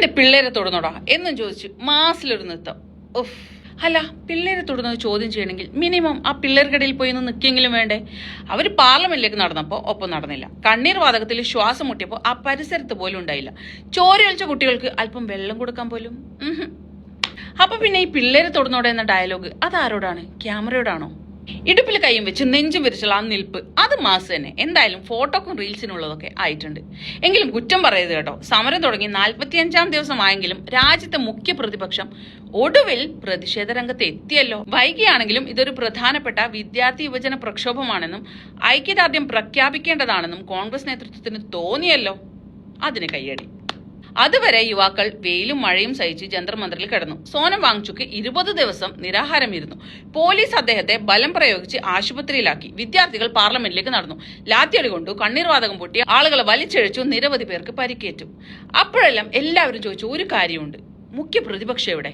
എന്റെ പിള്ളേരെ തൊടുന്നോടാ എന്നും ചോദിച്ചു മാസിലൊരു നൃത്തം. ഉഫ്, അല്ല, പിള്ളേരെ തൊടുന്നത് ചോദ്യം ചെയ്യണമെങ്കിൽ മിനിമം ആ പിള്ളേർക്കിടയിൽ പോയി ഒന്ന് നിൽക്കെങ്കിലും വേണ്ടേ? അവർ പാർലമെന്റിലേക്ക് നടന്നപ്പോൾ ഒപ്പം നടന്നില്ല. കണ്ണീർ വാതകത്തിൽ ശ്വാസം മുട്ടിയപ്പോൾ ആ പരിസരത്ത് പോലും ഉണ്ടായില്ല. ചോരയൊലിച്ച കുട്ടികൾക്ക് അല്പം വെള്ളം കൊടുക്കാൻ പോലും. അപ്പൊ പിന്നെ ഈ പിള്ളേരെ തൊടുന്നോടെ എന്ന ഡയലോഗ് അതാരോടാണ്? ക്യാമറയോടാണോ? ഇടുപ്പിൽ കൈയും വെച്ച് നെഞ്ചും വിരിച്ചുള്ള ആ നിൽപ്പ് അത് മാസ് തന്നെ. എന്തായാലും ഫോട്ടോക്കും റീൽസിനുള്ളതൊക്കെ ആയിട്ടുണ്ട്. എങ്കിലും കുറ്റം പറയരുത് കേട്ടോ. സമരം തുടങ്ങി 45-ാം ദിവസമായെങ്കിലും രാജ്യത്തെ മുഖ്യ പ്രതിപക്ഷം ഒടുവിൽ പ്രതിഷേധ രംഗത്ത് എത്തിയല്ലോ. വൈകിയാണെങ്കിലും ഇതൊരു പ്രധാനപ്പെട്ട വിദ്യാർത്ഥി യുവജന പ്രക്ഷോഭമാണെന്നും ഐക്യദാർഢ്യം പ്രഖ്യാപിക്കേണ്ടതാണെന്നും കോൺഗ്രസ് നേതൃത്വത്തിന് തോന്നിയല്ലോ. അതിന് കയ്യടി. അതുവരെ യുവാക്കൾ വെയിലും മഴയും സഹിച്ച് ജന്തർ മന്ദിറിൽ കിടന്നു. സോനം വാങ്ചുക്ക് 20 ദിവസം നിരാഹാരമിരുന്നു. പോലീസ് അദ്ദേഹത്തെ ബലം പ്രയോഗിച്ച് ആശുപത്രിയിലാക്കി. വിദ്യാർത്ഥികൾ പാർലമെന്റിലേക്ക് നടന്നു. ലാത്തിയടി കൊണ്ടു, കണ്ണീർ വാതകം പൊട്ടി, ആളുകളെ വലിച്ചിഴച്ചു, നിരവധി പേർക്ക് പരിക്കേറ്റു. അപ്പോഴെല്ലാം എല്ലാവരും ചോദിച്ചു, ഒരു കാര്യമുണ്ട്, മുഖ്യ പ്രതിപക്ഷം എവിടെ?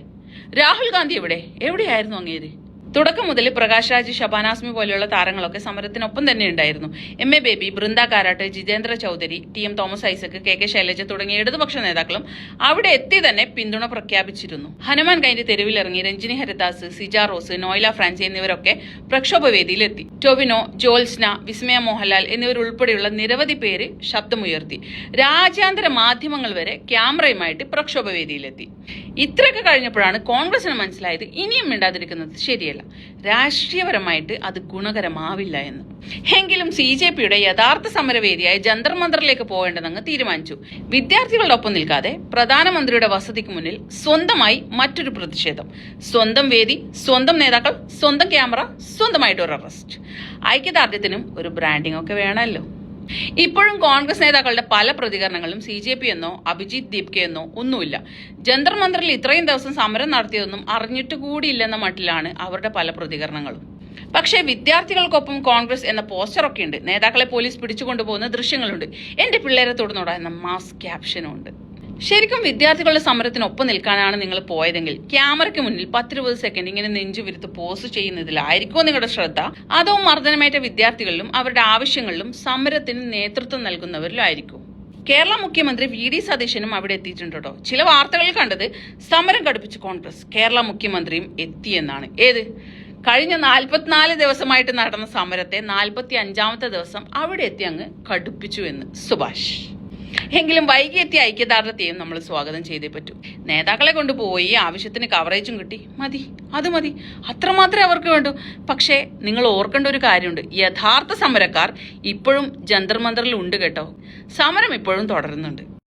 രാഹുൽ ഗാന്ധി എവിടെ? എവിടെയായിരുന്നു അങ്ങേര്? തുടക്കം മുതൽ പ്രകാശ് രാജ്, ഷബാന ആസ്മി പോലെയുള്ള താരങ്ങളൊക്കെ സമരത്തിനൊപ്പം തന്നെ ഉണ്ടായിരുന്നു. MA Baby, Brinda Karat, Jitendra Chaudhary, TM Thomas Isaac, KK Shailaja തുടങ്ങിയ ഇടതുപക്ഷ നേതാക്കളും അവിടെ എത്തി തന്നെ പിന്തുണ പ്രഖ്യാപിച്ചിരുന്നു. ഹനുമാൻ കൈന്റെ തെരുവിലിറങ്ങി രഞ്ജിനി ഹരിദാസ്, സിജ റോസ്, നോയില ഫ്രാൻസി എന്നിവരൊക്കെ പ്രക്ഷോഭവേദിയിലെത്തി. ടൊവിനോ, ജോത്സ്ന, വിസ്മയ മോഹൻലാൽ എന്നിവരുൾപ്പെടെയുള്ള നിരവധി പേര് ശബ്ദമുയർത്തി. രാജ്യാന്തര മാധ്യമങ്ങൾ വരെ ക്യാമറയുമായിട്ട് പ്രക്ഷോഭവേദിയിലെത്തി. ഇത്രയൊക്കെ കഴിഞ്ഞപ്പോഴാണ് കോൺഗ്രസിന് മനസ്സിലായത് ഇനിയും മിണ്ടാതിരിക്കുന്നത് ശരിയല്ല, രാഷ്ട്രീയപരമായിട്ട് അത് ഗുണകരമാവില്ല എന്ന്. എങ്കിലും CJPയുടെ യഥാർത്ഥ സമരവേദിയായ ജന്തർ മന്ദറിലേക്ക് പോകേണ്ടതെന്ന് തീരുമാനിച്ചു. വിദ്യാർത്ഥികളുടെ ഒപ്പം നിൽക്കാതെ പ്രധാനമന്ത്രിയുടെ വസതിക്ക് മുന്നിൽ സ്വന്തമായി മറ്റൊരു പ്രതിഷേധം. സ്വന്തം വേദി, സ്വന്തം നേതാക്കൾ, സ്വന്തം ക്യാമറ, സ്വന്തമായിട്ട് ഒരു അറസ്റ്റ്. ഐക്യദാർഢ്യത്തിനും ഒരു ബ്രാൻഡിംഗ് ഒക്കെ വേണമല്ലോ. ഇപ്പോഴും കോൺഗ്രസ് നേതാക്കളുടെ പല പ്രതികരണങ്ങളും CJP എന്നോ അഭിജിത് ദീപ്കെ എന്നോ ഒന്നുമില്ല. ജന്തർ മന്ദറിൽ ഇത്രയും ദിവസം സമരം നടത്തിയതൊന്നും അറിഞ്ഞിട്ട് കൂടിയില്ലെന്ന മട്ടിലാണ് അവരുടെ പല പ്രതികരണങ്ങളും. പക്ഷേ വിദ്യാർത്ഥികൾക്കൊപ്പം കോൺഗ്രസ് എന്ന പോസ്റ്ററൊക്കെ ഉണ്ട്. നേതാക്കളെ പോലീസ് പിടിച്ചുകൊണ്ടുപോകുന്ന ദൃശ്യങ്ങളുണ്ട്. എന്റെ പിള്ളേരെ തൊടുന്നോടാ എന്ന മാസ് ക്യാപ്ഷനും ഉണ്ട്. ശരിക്കും വിദ്യാർത്ഥികളുടെ സമരത്തിനൊപ്പം നിൽക്കാനാണ് നിങ്ങൾ പോയതെങ്കിൽ ക്യാമറയ്ക്ക് മുന്നിൽ 10-20 സെക്കൻഡ് ഇങ്ങനെ നെഞ്ചു വിരുത്ത് പോസ്റ്റ് ചെയ്യുന്നതിലായിരിക്കുമോ നിങ്ങളുടെ ശ്രദ്ധ? അതോ മർദ്ദനമേറ്റ വിദ്യാർത്ഥികളിലും അവരുടെ ആവശ്യങ്ങളിലും സമരത്തിന് നേതൃത്വം നൽകുന്നവരിലും ആയിരിക്കും? കേരള മുഖ്യമന്ത്രി VD സതീശനും അവിടെ എത്തിയിട്ടുണ്ട് കേട്ടോ. ചില വാർത്തകളിൽ കണ്ടത് സമരം കടുപ്പിച്ച് കോൺഗ്രസ്, കേരള മുഖ്യമന്ത്രിയും എത്തിയെന്നാണ്. ഏത്? കഴിഞ്ഞ 44 ദിവസമായിട്ട് നടന്ന സമരത്തെ 45-ാമത്തെ ദിവസം അവിടെ എത്തി അങ്ങ് കടുപ്പിച്ചു എന്ന് സുഭാഷ്. എങ്കിലും വൈകി എത്തിയ ഐക്യദാർഢ്യത്തെയും നമ്മൾ സ്വാഗതം ചെയ്തേ പറ്റൂ. നേതാക്കളെ കൊണ്ടുപോയി ആവശ്യത്തിന് കവറേജും കിട്ടി, മതി, അത് മതി, അത്രമാത്രമേ അവർക്ക് വേണ്ടൂ. പക്ഷേ നിങ്ങൾ ഓർക്കേണ്ട ഒരു കാര്യമുണ്ട്, യഥാർത്ഥ സമരക്കാർ ഇപ്പോഴും ജന്തർ മന്ദറിൽ ഉണ്ട് കേട്ടോ. സമരം ഇപ്പോഴും തുടരുന്നുണ്ട്.